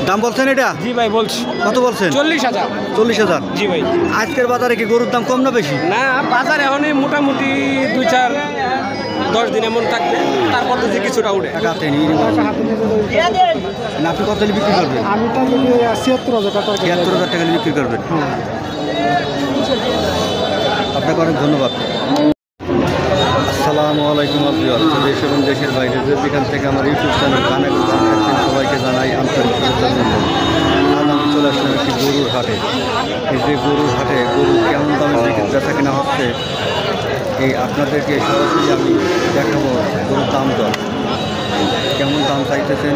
দাম বলছেন এটা? জি ভাই বলছি। কত বলছেন? 40,000। 40,000। জি ভাই। আজকের বাজারে কি গরুর দাম কম না বেশি? না, বাজার এখনই মোটামুটি 2-4-10 দিন এমন থাকবে, তারপর তো যে কিছুটা উঠে। আপনি কত বিক্রি করবেন? আমি তো 76,000 টাকা। 76,000 টাকা বিক্রি করবেন। আপনাকে অনেক ধন্যবাদ। আসসালামু আলাইকুম আব্দুল। দেশ এবং দেশের বাইরে যেখান থেকে আমার ইউটিউব চ্যানেল গানে দেখছেন সবাইকে জানাই আন্তরিক শুভেচ্ছা। আজ আমি চলে আসলাম একটি গরুর হাটে। এই যে গরুর হাটে গরু কেমন দামে বেচা কেনা হচ্ছে এই আপনাদেরকে সরাসরি আমি দেখাবো। গরুর দাম দর কেমন দাম চাইতেছেন,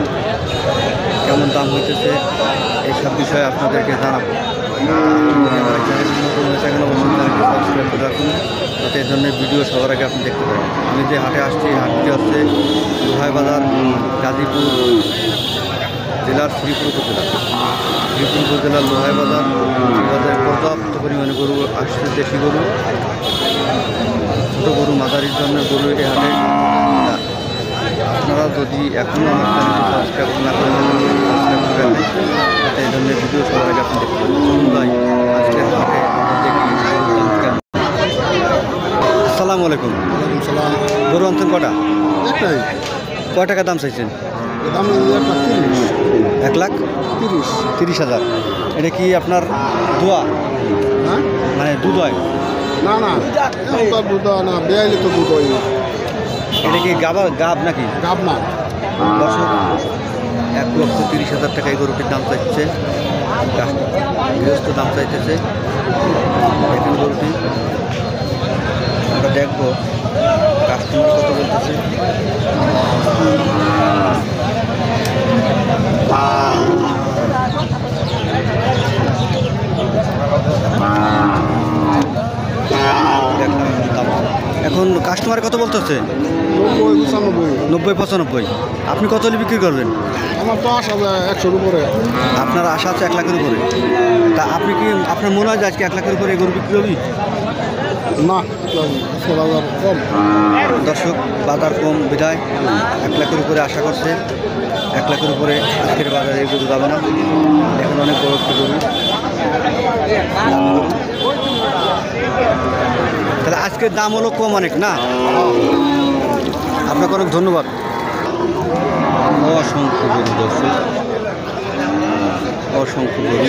কেমন দাম হইতেছে, এইসব বিষয়ে আপনাদেরকে জানাবো। সাবস্ক্রাইব করে রাখুন, যাতে এই ধরনের ভিডিও সবার আগে আপনি দেখতে পারেন। আমি যে হাটে আসছি, হাটটি হচ্ছে লোহাই বাজার, গাজীপুর জেলার শ্রীপুর উপজেলা। শ্রীপুর উপজেলার লোহাই বাজার। এই বাজারে পর্যাপ্ত পরিমাণে গরু আসছে, দেশি গরু, ছোটো গরু, মাঝারির জন্য গরু এই হাটে। আপনারা যদি এখনও আমার চ্যানেলটি সাবস্ক্রাইব না করেন, সাবস্ক্রাইব করে রাখেন, যাতে এই ধরনের ভিডিও সবার আগে আপনি দেখতে পারেন। ভাই আজকের হাটে দেখি কেমন। আসসালামু আলাইকুম। গরু আনছেন কটা? একটাই। কয় টাকা দাম চাইছেন? দাম 1,30,000। এটা কি আপনার দোয়া? হ্যাঁ, মানে দুধ হয়? না না, তো দুধ না, বেয়াইলে তো দুধ হয়। এটা কি গাব নাকি? গাব না। দর্শক, 1,30,000 টাকা এই গরুটির দাম চাইছে। গৃহস্থ দাম চাইতেছে। দেখেন গরুটি, আমরা দেখবো কাস্টমার কত বলতেছে। এখন কাস্টমার কত বলতেছে? 90-95। আপনি কত হলে বিক্রি করবেন? আমার তো আশা 100-র উপরে। আপনার আশা আছে 1 লাখের উপরে। তা আপনি কি, আপনার মনে হয় যে আজকে 1 লাখের উপরে গরু বিক্রি হবে? না, আজকে বাজার কম। দর্শক, বাজার কম বিধায় 1 লাখের উপরে আশা করছে। 1 লাখের উপরে আজকের বাজারে এই গরু যাবে না। এখন অনেক বড় একটি গরু। তাহলে আজকের দাম হলো কম অনেক না? আপনাকে অনেক ধন্যবাদ। অসংখ্য গরু দর্শক, অসংখ্য গরু।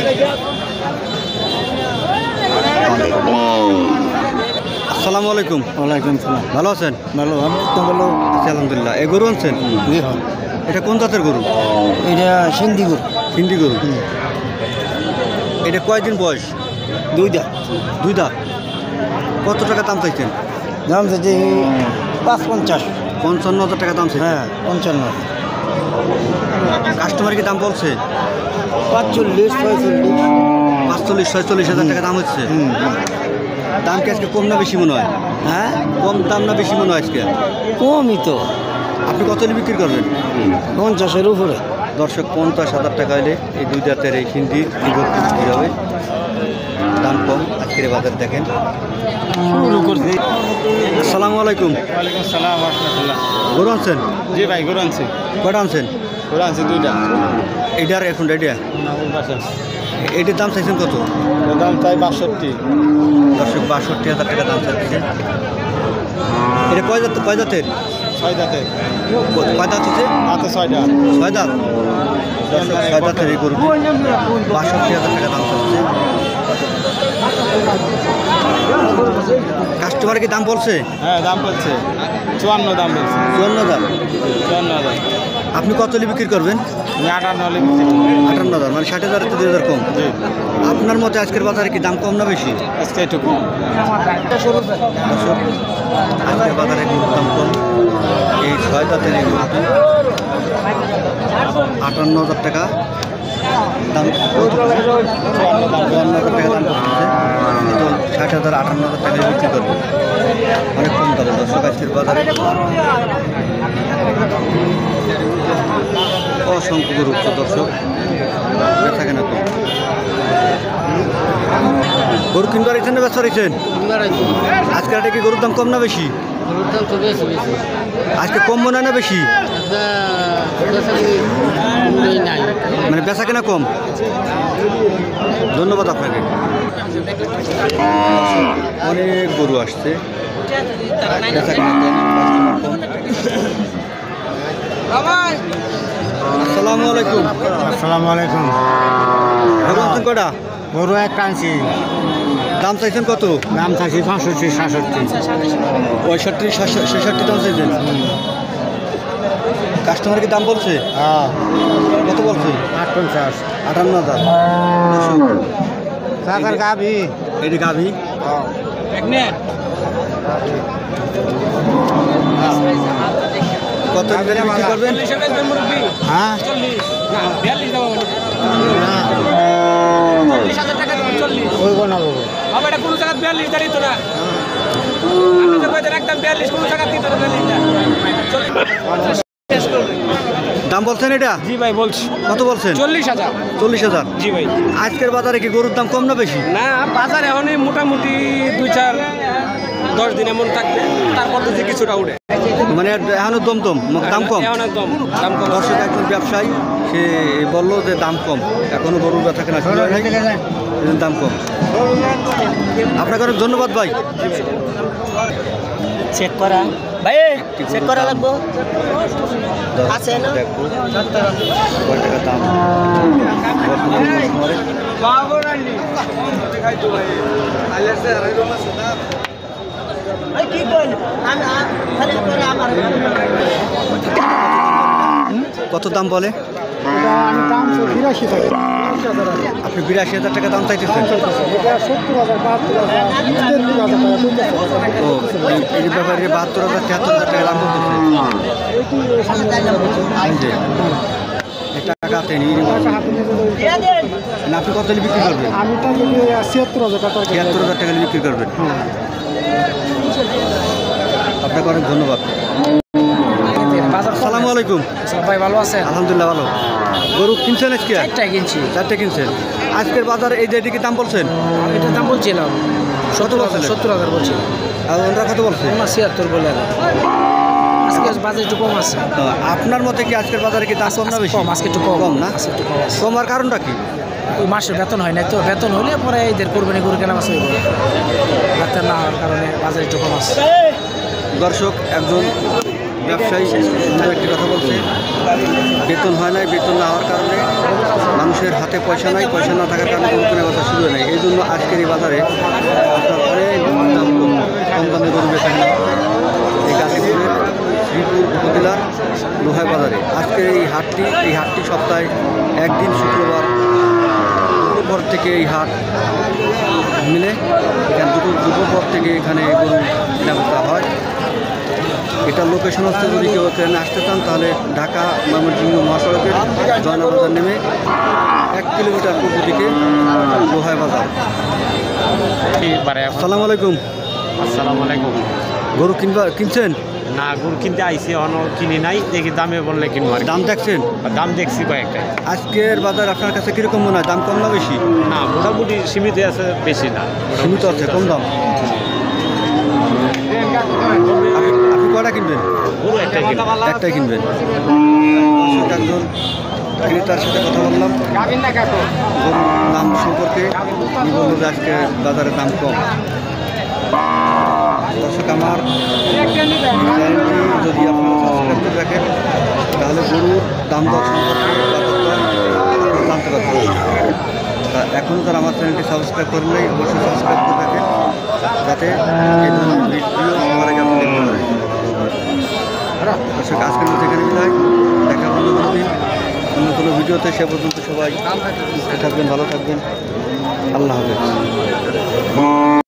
আসসালামু আলাইকুম। ওয়ালাইকুম সালাম। ভালো আছেন? ভালো। আমি তো ভালো আছি আলহামদুলিল্লাহ। এই গরু আনছেন? জি হ্যাঁ। এটা কোন জাতের গরু? এটা সিন্ধি গরু। হিন্দি গরু। এটা কয়দিন বয়স? 2 দাঁত। 2 দাঁত। কত টাকা দাম চাইছেন? দাম চাইছে 550। 55,000 টাকা দাম চাইছেন? হ্যাঁ, 55। কাস্টমার কি দাম বলছে? 45-46। 45-46,000 টাকা দাম হচ্ছে। দাম কি আজকে কম না বেশি মনে হয়? হ্যাঁ, কম দাম না বেশি মনে হয় আজকে? কমই তো। আপনি কত হলে বিক্রি করবেন? 50-এর উপরে। দর্শক, 50,000 টাকা হলে এই 2 দাঁতের এই হিন্দি গরুটি বিক্রি হবে। দাম কম আজকের বাজার। দেখেন শুরু করছি। আসসালামু আলাইকুম। ওয়ালাইকুম সালাম রাহমাতুল্লাহ। গরু আনছেন? জি ভাই, গরু আনছি। কয়টা আনছেন? গরু আনছি 2টা। এইটার এখন এটা এটার দাম চাইছেন কত? দাম চাই 62। দর্শক, 62,000 টাকা দাম চাইছে। এটা কয় জাতের? 6 দাঁতের। কয় দাঁত হচ্ছে? হাতে 6টা। 6 দাঁত। দর্শক, 6 দাঁতের এই গরুটি 62,000 টাকা দাম চাচ্ছে। কাস্টমার কি দাম বলছে? হ্যাঁ, দাম বলছে 54 দাম বলছে। 54,000। 54,000। আপনি কত হলে বিক্রি করবেন? আমি 58 হলে বিক্রি করব। 58,000, মানে 60,000 তো 2,000 কম। জি। আপনার মতে আজকের বাজারে কি দাম কম না বেশি? আজকে এটুকু। দর্শক, আজকের বাজারে গরুর দাম কম। এই 6 দাঁতের এই গরুটি 58,000 টাকা দাম। 54,000 টাকা দাম করতেছে। তো 60,000, 58,000 টাকায় বিক্রি করবে। অনেক কম দাম দর্শক আজকের বাজারে। অসংখ্য গরু উঠছে দর্শক, থাকে না কম। গরু কিনবার ইচ্ছেন না ব্যবসা রয়েছেন? আজকে হাটে কি গরুর দাম কম না বেশি? আজকে কম মনে হয় না বেশি? মানে বেচা কেনা কম? ধন্যবাদ আপনাকে। অনেক গরু আসছে, বেচা কেনা কম, কাস্টমার কম। আসসালামু আলাইকুম। আসসালামু আলাইকুম। গরু আনছেন কটা? গরু একটা আনছি, দাম চাইছেন কত? দাম চাইছি 65, 66। 65, 66 দাম চাইছেন। কাস্টমার কি দাম বলছে? হ্যাঁ, কত বলছে? 58। 58,000। চাচার গাভি। এটি গাভি। কত লিটারে বিক্রি করবেন? হ্যাঁ, ওইব না বাবু। দাম বলছেন এটা? জি ভাই বলছি কত বলছেন? 40,000। 40,000। জি ভাই। আজকের বাজারে কি গরুর দাম কম না বেশি? না, বাজার এখনই মোটামুটি 2-4-10 দিন এমন থাকবে, তারপর তো যে কিছুটা উঠে। মানে এখনো দমদম দাম কম। এখন একদম দাম কম। দর্শক একজন ব্যবসায়ী সে বললো যে দাম কম, এখনো গরুর ব্যথা কেনা শুরু হয় নাই, এজন্য দাম কম। আপনাকে অনেক ধন্যবাদ ভাই। চেক করা ভাই, চেক করা লাগবো। আছে না? দেখো কয় টাকা দাম কি কইল কত দাম বলে? আমি দাম 82 টাকা। আপনি 82,000 টাকা দাম চাইতেছেন? এটা 70,000, 72,000, 73,000 টাকা। ও এই যে ব্যাপারে 72,000, 73,000 টাকা দাম করতেছে। এই যে এই টাকাতে নিয়ে নিব। না, আপনি কত হলে বিক্রি করবেন? আমি তো 76,000 টাকা। 73,000 টাকা হলে বিক্রি করবেন। আপনাকে অনেক ধন্যবাদ। আসসালামু আলাইকুম। ভাই ভালো আছেন? আলহামদুলিল্লাহ ভালো। গরু কিনছেন আজকে? চারটায় কিনছি। 4টে কিনছেন। আজকের বাজারে এই যেটিকে দাম বলছেন? আমি এটার দাম বলছিলাম কত বলছিলেন? 70,000 বলছি। আর ওনারা কত বলছে? 76 বলে। আজকে বাজার একটু কম আছে। আপনার মতে কি আজকের বাজারে কি দাম কম না বেশি? কম, আজকে একটু কম। কম না? আজকে একটু কম আছে। কমার কারণটা কি? ওই মাসের বেতন হয় না তো, বেতন হলে পরে এদের কোরবানি গরু কেনা মাছ হইব। বেতন না হওয়ার কারণে বাজার একটু কম আছে। দর্শক একজন ব্যবসায়ী সুন্দর একটি কথা বলছে, বেতন হয় নাই, বেতন না হওয়ার কারণে মানুষের হাতে পয়সা নাই, পয়সা না থাকার কারণে গরু কেনার কথা শুরু হয় নাই। এই জন্য আজকের এই বাজারে আপনার অনেক দাম কম দামে গরু বেচা কেনা এই গাজীপুরের শ্রীপুর উপজেলার লোহাই বাজারে। আজকের এই হাটটি সপ্তাহে একদিন শুক্রবার দুপুর থেকে এই হাট মিলে এখানে দুপুর পর থেকে এখানে গরু কেনাবেচা হয়। এটা লোকেশন হচ্ছে, যদি কেউ ট্রেনে আসতে চান তাহলে ঢাকা ময়মনসিংহ মহাসড়কের জয়নাবাজার নেমে 1 কিলোমিটার পূর্ব দিকে লোহাই বাজার। আসসালামু আলাইকুম। আসসালামু আলাইকুম। গরু কিনছেন? না, গরু কিনতে আইসি, এখনো কিনি নাই, দেখি দামে বললে কিনবো আর কি। দাম দেখছেন? দাম দেখছি কয়েকটা। আজকের বাজার আপনার কাছে কীরকম মনে হয়? দাম কম না বেশি? না, মোটামুটি সীমিত আছে, বেশি না, সীমিত আছে, কম দাম। আপনি কটা কিনবেন? গরু একটাই কিনবো। একটাই কিনবেন। দর্শক একজন ক্রেতার সাথে কথা বললাম গরুর দাম সম্পর্কে। উনি বলল যে আজকে বাজারে দাম কম। দর্শক আমার চ্যানেলটি যদি আপনারা সাবস্ক্রাইব করে রাখেন তাহলে গরুর দাম দর সম্পর্কে আপনারা জানতে পারবেন। এখন যারা আমার চ্যানেলটি সাবস্ক্রাইব করলেই অবশ্যই সাবস্ক্রাইব করে রাখেন, যাতে এই ধরনের ভিডিও সবার আগে আপনি দেখতে পারেন। দর্শক আজকের মধ্যে এখানে বিদায়, দেখা অন্য কোনো দিন অন্য কোনো ভিডিওতে। সে পর্যন্ত সবাই সুস্থ থাকবেন, ভালো থাকবেন। আল্লাহ হাফেজ।